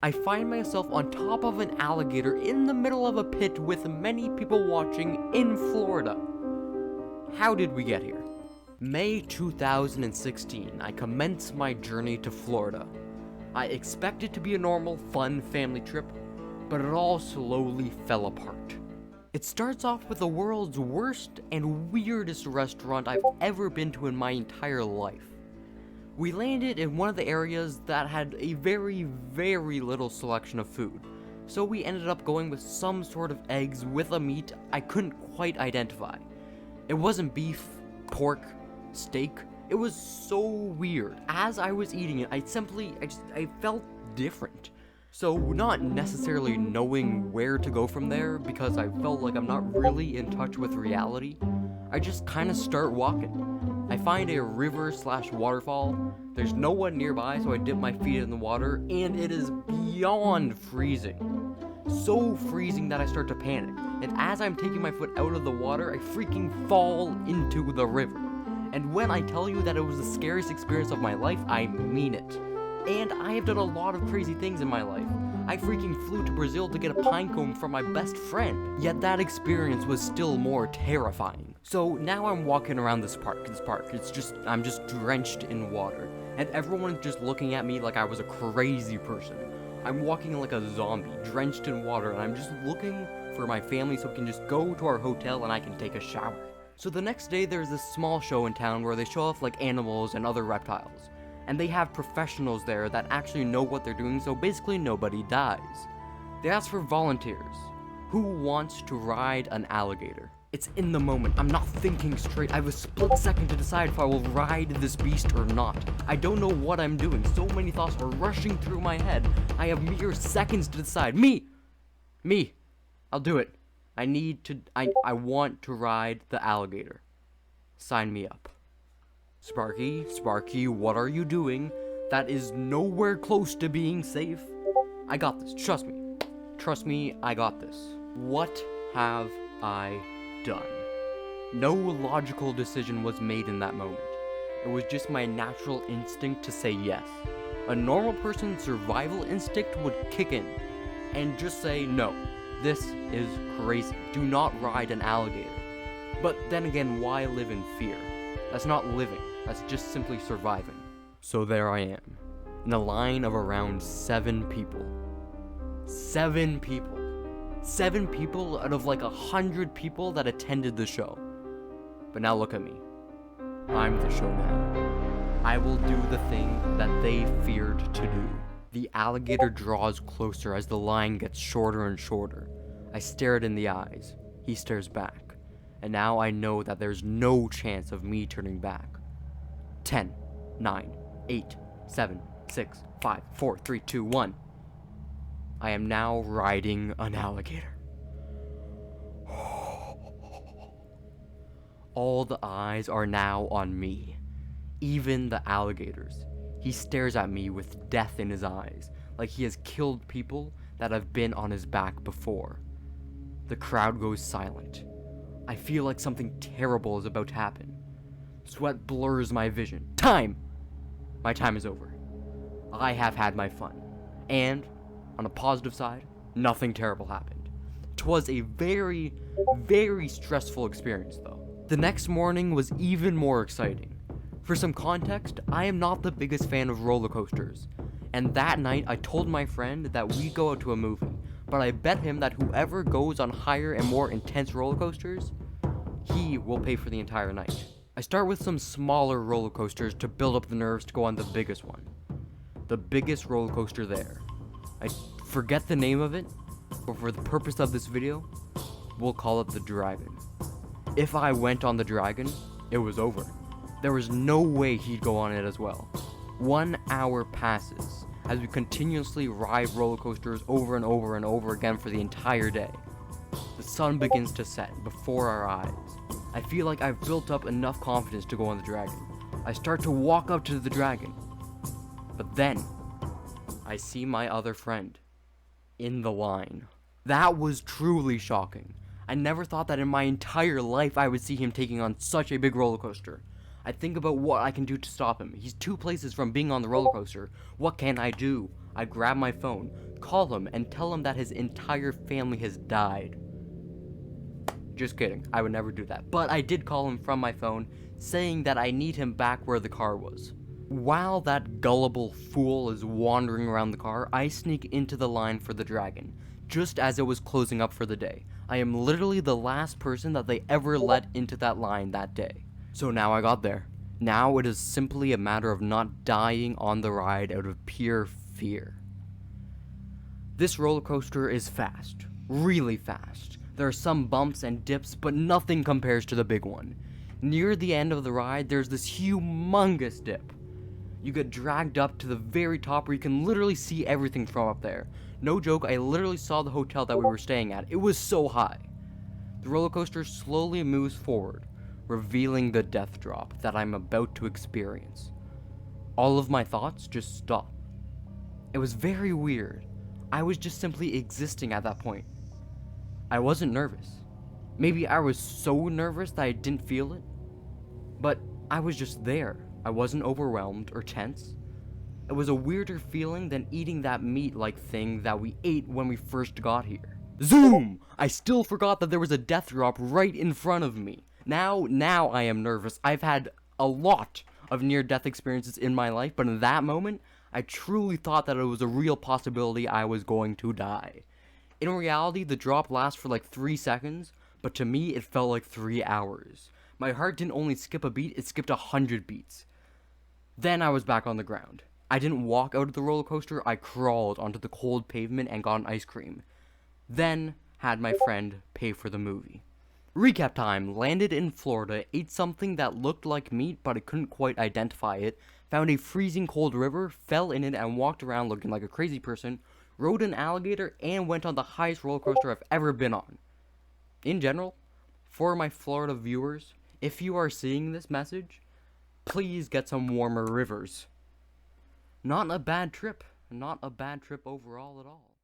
I find myself on top of an alligator in the middle of a pit with many people watching in Florida. How did we get here? May 2016, I commence my journey to Florida. I expect it to be a normal, fun family trip, but it all slowly fell apart. It starts off with the world's worst and weirdest restaurant I've ever been to in my entire life. We landed in one of the areas that had a very, very little selection of food, so we ended up going with some sort of eggs with a meat I couldn't quite identify. It wasn't beef, pork, steak. It was so weird. As I was eating it, I felt different. So not necessarily knowing where to go from there, because I felt like I'm not really in touch with reality, I just kind of start walking. I find a river/waterfall. There's no one nearby, so I dip my feet in the water, and it is beyond freezing. So freezing that I start to panic, and as I'm taking my foot out of the water, I freaking fall into the river. And when I tell you that it was the scariest experience of my life, I mean it. And I have done a lot of crazy things in my life. I freaking flew to Brazil to get a pine cone from my best friend. Yet that experience was still more terrifying. So now I'm walking around this park. I'm just drenched in water. And everyone's just looking at me like I was a crazy person. I'm walking like a zombie, drenched in water, and I'm just looking for my family so we can just go to our hotel and I can take a shower. So the next day there's this small show in town where they show off like animals and other reptiles. And they have professionals there that actually know what they're doing, so basically nobody dies. They ask for volunteers. Who wants to ride an alligator? It's in the moment. I'm not thinking straight. I have a split second to decide if I will ride this beast or not. I don't know what I'm doing. So many thoughts are rushing through my head. I have mere seconds to decide. Me! I'll do it. I want to ride the alligator. Sign me up. Sparky, what are you doing? That is nowhere close to being safe. I got this, trust me, I got this. What have I done? No logical decision was made in that moment. It was just my natural instinct to say yes. A normal person's survival instinct would kick in and just say, no, this is crazy. Do not ride an alligator. But then again, why live in fear? That's not living. That's just simply surviving. So there I am, in a line of around 7 people. 7 people. 7 people out of like 100 people that attended the show. But now look at me. I'm the show now. I will do the thing that they feared to do. The alligator draws closer as the line gets shorter and shorter. I stare it in the eyes. He stares back. And now I know that there's no chance of me turning back. 10, 9, 8, 7, 6, 5, 4, 3, 2, 1. I am now riding an alligator. All the eyes are now on me. Even the alligators. He stares at me with death in his eyes, like he has killed people that have been on his back before. The crowd goes silent. I feel like something terrible is about to happen. Sweat blurs my vision. Time! My time is over. I have had my fun. And, on a positive side, nothing terrible happened. 'Twas a very, very stressful experience, though. The next morning was even more exciting. For some context, I am not the biggest fan of roller coasters. And that night, I told my friend that we'd go out to a movie. But I bet him that whoever goes on higher and more intense roller coasters, he will pay for the entire night. I start with some smaller roller coasters to build up the nerves to go on the biggest one. The biggest roller coaster there. I forget the name of it, but for the purpose of this video, we'll call it the Dragon. If I went on the Dragon, it was over. There was no way he'd go on it as well. 1 hour passes as we continuously ride roller coasters over and over and over again for the entire day. The sun begins to set before our eyes. I feel like I've built up enough confidence to go on the Dragon. I start to walk up to the Dragon. But then, I see my other friend in the line. That was truly shocking. I never thought that in my entire life I would see him taking on such a big roller coaster. I think about what I can do to stop him. He's 2 places from being on the roller coaster. What can I do? I grab my phone, call him, and tell him that his entire family has died. Just kidding, I would never do that. But I did call him from my phone, saying that I need him back where the car was. While that gullible fool is wandering around the car, I sneak into the line for the dragon, just as it was closing up for the day. I am literally the last person that they ever let into that line that day. So now I got there. Now it is simply a matter of not dying on the ride out of pure fear. This roller coaster is fast, really fast. There are some bumps and dips, but nothing compares to the big one. Near the end of the ride, there's this humongous dip. You get dragged up to the very top where you can literally see everything from up there. No joke, I literally saw the hotel that we were staying at. It was so high. The roller coaster slowly moves forward, revealing the death drop that I'm about to experience. All of my thoughts just stop. It was very weird. I was just simply existing at that point. I wasn't nervous. Maybe I was so nervous that I didn't feel it. But I was just there. I wasn't overwhelmed or tense. It was a weirder feeling than eating that meat-like thing that we ate when we first got here. Zoom! I still forgot that there was a death drop right in front of me. Now I am nervous. I've had a lot of near-death experiences in my life, but in that moment, I truly thought that it was a real possibility I was going to die. In reality, the drop lasts for like 3 seconds, but to me, it felt like 3 hours. My heart didn't only skip a beat, it skipped 100 beats. Then I was back on the ground. I didn't walk out of the roller coaster, I crawled onto the cold pavement and got an ice cream. Then had my friend pay for the movie. Recap time. Landed in Florida, ate something that looked like meat but I couldn't quite identify it, found a freezing cold river, fell in it and walked around looking like a crazy person, rode an alligator, and went on the highest roller coaster I've ever been on. In general, for my Florida viewers, if you are seeing this message, please get some warmer rivers. Not a bad trip. Not a bad trip overall at all.